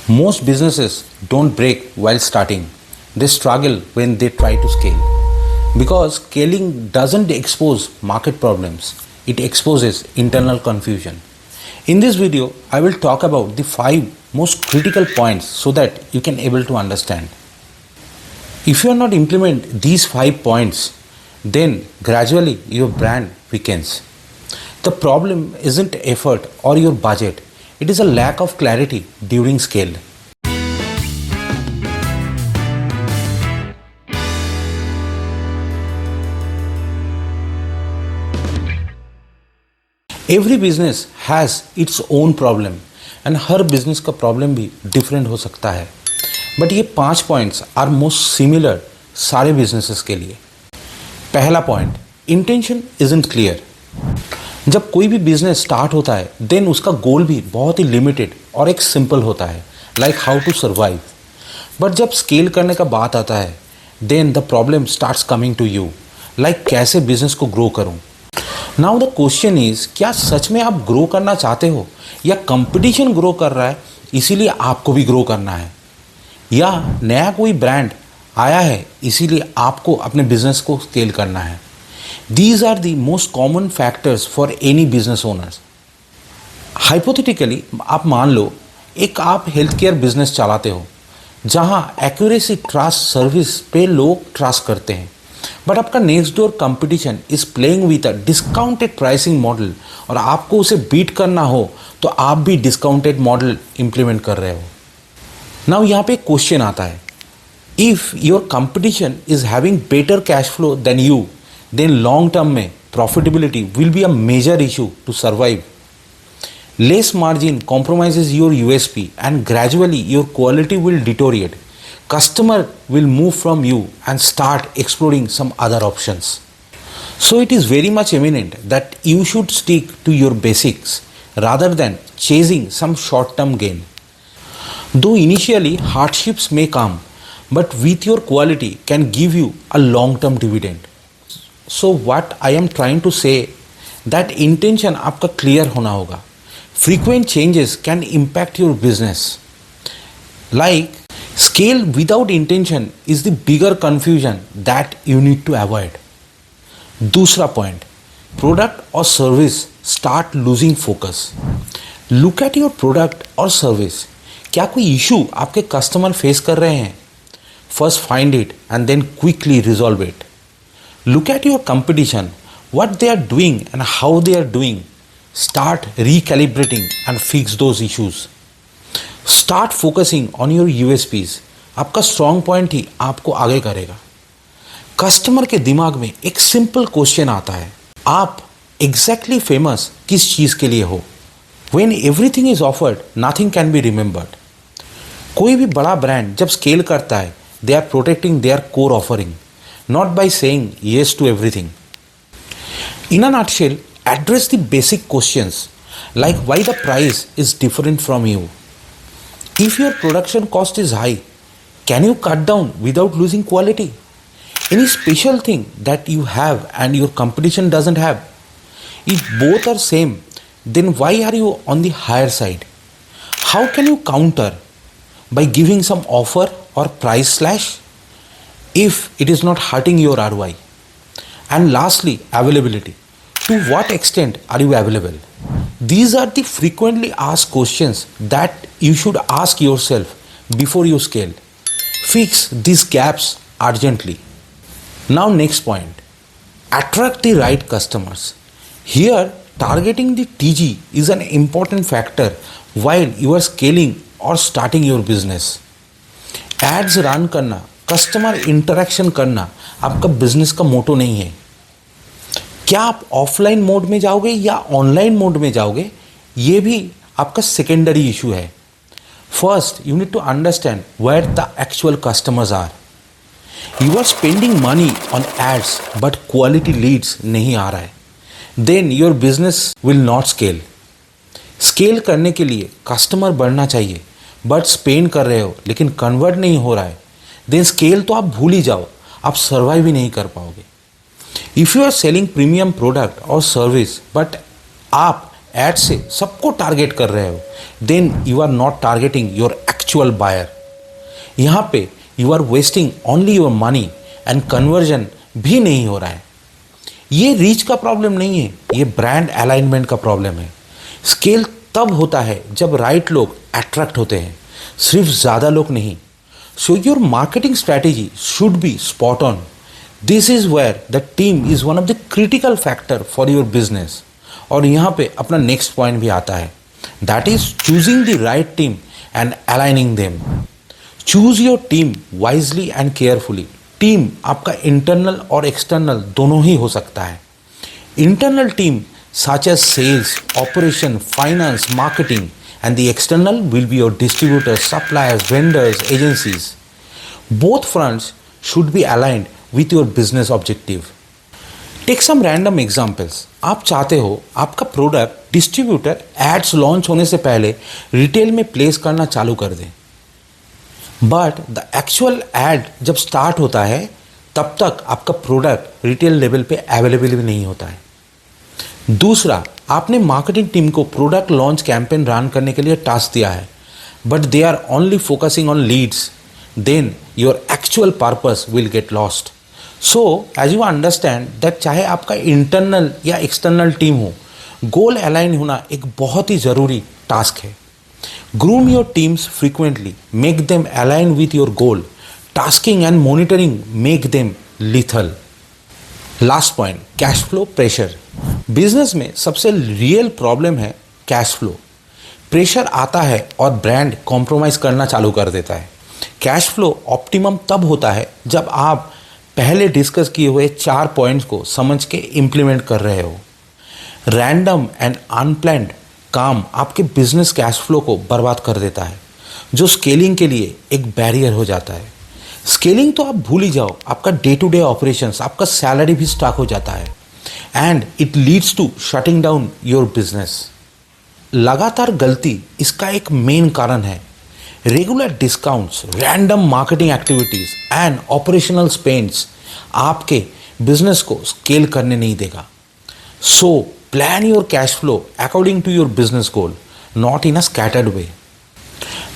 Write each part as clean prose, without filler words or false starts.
Most businesses don't break while starting. They struggle when they try to scale. Because scaling doesn't expose market problems, it exposes internal confusion. In this video, I will talk about the 5 most critical points so that you can able to understand. If you are not implement these 5 points, then gradually your brand weakens. The problem isn't effort or your budget, it is a lack of clarity during scale. Every business has its own problem and her business का problem भी different हो सकता है. But ये 5 points are most similar सारे businesses के लिए. पहला point, intention isn't clear. जब कोई भी बिजनेस स्टार्ट होता है देन उसका गोल भी बहुत ही लिमिटेड और एक सिंपल होता है, like how to survive. But जब स्केल करने का बात आता है then the problem starts coming to you, like कैसे बिजनेस को ग्रो करूं. नाउ द क्वेश्चन इज, क्या सच में आप ग्रो करना चाहते हो या कंपटीशन ग्रो कर रहा है इसीलिए आपको भी ग्रो करना है, या नया कोई ब्रांड आया है इसीलिए आपको अपने बिजनेस को स्केल करना है. These are the most common factors for any business owners. Hypothetically, आप मान लो एक आप हेल्थ केयर बिजनेस चलाते हो जहां एक्यूरेसी ट्रस्ट सर्विस पे लोग ट्रस्ट करते हैं, बट आपका next door competition is playing with a discounted pricing model और आपको उसे बीट करना हो तो आप भी डिस्काउंटेड मॉडल इंप्लीमेंट कर रहे हो. नाउ यहाँ पे एक क्वेश्चन आता है, if your competition is having better cash flow then you, then long term में profitability will be a major issue to survive. Less margin compromises your USP and gradually your quality will deteriorate. Customer will move from you and start exploring some other options. So it is very much eminent that you should stick to your basics rather than chasing some short term gain. Though initially hardships may come, but with your quality can give you a long term dividend. So what I am trying to say that intention आपका clear होना होगा. Frequent changes can impact your business. Like scale without intention is the bigger confusion that you need to avoid. दूसरा point, product or service start losing focus. Look at your product or service. क्या कोई issue आपके customer face कर रहे हैं? First find it and then quickly resolve it. Look at your competition, what they are doing and how they are doing. Start recalibrating and fix those issues. Start focusing on your USPs. आपका strong point ही आपको आगे करेगा. Customer के दिमाग में एक simple question आता है, आप एग्जैक्टली फेमस किस चीज़ के लिए हो. When everything is offered, nothing can be remembered. कोई भी बड़ा ब्रांड जब स्केल करता है, they are protecting their core offering, not by saying yes to everything. In a nutshell, address the basic questions like why the price is different from you. If your production cost is high, can you cut down without losing quality? Any special thing that you have and your competition doesn't have? If both are same, then why are you on the higher side? How can you counter? By giving some offer or price slash if it is not hurting your ROI. And lastly, availability. To what extent are you available? These are the frequently asked questions that you should ask yourself before you scale. Fix these gaps urgently. Now next point, attract the right customers. Here, targeting the TG is an important factor while you are scaling or starting your business. Ads run करना, customer interaction करना आपका business का मोटो नहीं है. क्या आप offline mode में जाओगे या ऑनलाइन मोड में जाओगे, ये भी आपका सेकेंडरी इशू है. First you need to understand where the actual customers are. You are spending money on ads but quality leads नहीं आ रहा है, then your business will not scale. Scale करने के लिए कस्टमर बढ़ना चाहिए, बट स्पेंड कर रहे हो लेकिन कन्वर्ट नहीं हो रहा है, देन स्केल तो आप भूल ही जाओ, आप सर्वाइव ही नहीं कर पाओगे. If you are selling premium product और सर्विस बट आप एड से सबको टारगेट कर रहे हो, then you are not targeting your actual buyer. यहाँ पे you are wasting only your money and conversion भी नहीं हो रहा है। ये रीच का प्रॉब्लम नहीं है, ये ब्रांड अलाइनमेंट का प्रॉब्लम है। स्केल तब होता है जब राइट लोग अट्रैक्ट होते हैं, सिर्फ ज़्यादा लोग नहीं। So your marketing strategy should be spot on. This is where the team is one of the critical factor for your business. और यहाँ पे अपना नेक्स्ट पॉइंट भी आता है, that is choosing the right team and aligning them. Choose your team wisely and carefully. Team आपका internal और external दोनों ही हो सकता है। Internal team such as sales, operation, finance, marketing, and the external will be your distributors, suppliers, vendors, agencies. Both fronts should be aligned with your business objective. Take some random examples. आप चाहते हो आपका product distributor ads launch होने से पहले retail में place करना चालू कर दें, बट द एक्चुअल एड जब स्टार्ट होता है तब तक आपका प्रोडक्ट रिटेल लेवल पे अवेलेबल भी नहीं होता है। दूसरा, आपने मार्केटिंग टीम को प्रोडक्ट लॉन्च कैंपेन रन करने के लिए टास्क दिया है, but they are only focusing on leads, then your actual purpose will get lost. So as you understand that चाहे आपका इंटरनल या एक्सटर्नल टीम हो, गोल अलाइन होना एक बहुत ही ज़रूरी टास्क है। Groom your teams frequently, make them align with your goal. Tasking and monitoring make them lethal. Last point, cash flow pressure. Business में सबसे रियल प्रॉब्लम है कैश फ्लो। प्रेशर आता है और ब्रांड कॉम्प्रोमाइज़ करना चालू कर देता है। कैश फ्लो ऑप्टिमम तब होता है जब आप पहले डिस्कस किए हुए 4 पॉइंट्स को समझ के इम्प्लीमेंट कर रहे हो। रैंडम एंड अनप्लैन्ड काम आपके बिजनेस कैश फ्लो को बर्बाद कर देता है, जो स्केलिंग के लिए एक बैरियर हो जाता है। स्केलिंग तो आप भूल ही जाओ, आपका डे टू डे ऑपरेशंस, आपका सैलरी भी स्टॉक हो जाता है and it leads to shutting down your business. लगातार गलती इसका एक मेन कारण है। Regular discounts, random marketing activities and operational spends आपके बिजनेस को स्केल करने नहीं देगा। So plan your cash flow according to your business goal, not in a scattered way.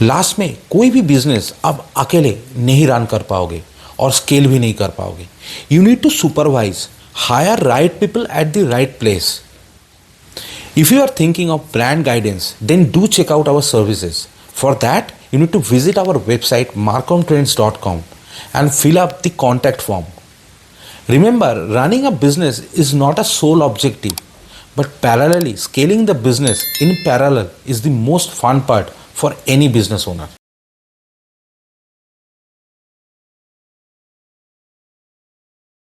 Last में कोई भी बिजनेस अब अकेले नहीं रन कर पाओगे और स्केल भी नहीं कर पाओगे। You need to supervise, hire right people at the right place. If you are thinking of brand guidance, then do check out our services. For that, you need to visit our website marcomtrends.com and fill up the contact form. Remember, running a business is not a sole objective, but parallelly scaling the business in parallel is the most fun part for any business owner.